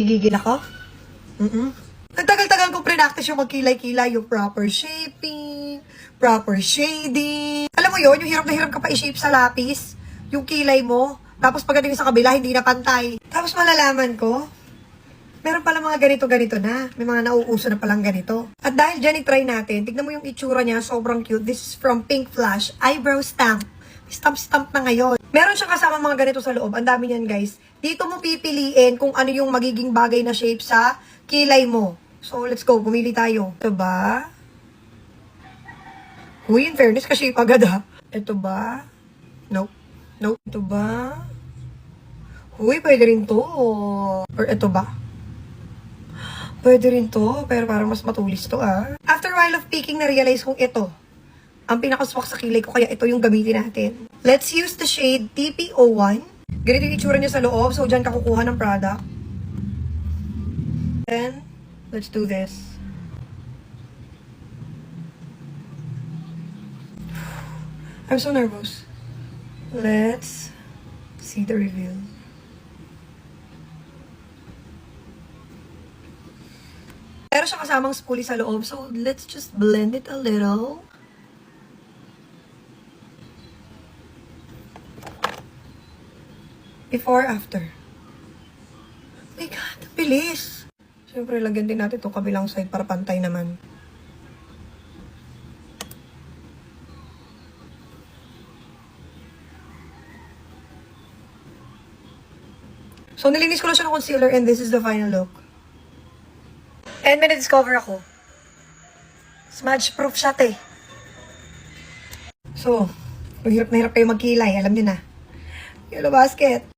Nagigigil ako? Nagtagal-tagal ko pre-practice yung magkilay-kilay, yung proper shaping, proper shading. Alam mo yon, yung hirap na hirap ka pa i-shape sa lapis, yung kilay mo, tapos pagdating sa kabila, hindi na pantay. Tapos malalaman ko, meron pala mga ganito-ganito na. May mga nauuso na palang ganito. At dahil dyan, i-try natin. Tignan mo yung itsura niya, sobrang cute. This is from Pink Flash Eyebrow Stamp. Stamp na ngayon. Meron siyang kasama mga ganito sa loob. Ang dami niyan, guys. Dito mo pipiliin kung ano yung magiging bagay na shape sa kilay mo. So, let's go. Pumili tayo. Ito ba? Uy, in fairness, kasi agad ha. Ito ba? Nope. Nope. Ito ba? Uy, pwede rin to. Or ito ba? Pwede rin to, pero parang mas matulis to After a while of picking, na-realize kong ito ang pinakaswak sa kilay ko, kaya ito yung gamitin natin. Let's use the shade TP01. Ganito yung itsura niya sa loob, so dyan ka kukuha ng product. Then, let's do this. I'm so nervous. Let's see the reveal. Pero siya kasamang spoolie sa loob, so let's just blend it a little. Before, after. Oh my God, ang bilis! Siyempre, lagyan din natin itong kabilang side para pantay naman. So, nilinis ko na siya ng concealer and this is the final look. And may na-discover ako. Smudge-proof siya, te. So, hirap na hirap kayo magkilay. Alam niyo na. Yellow basket.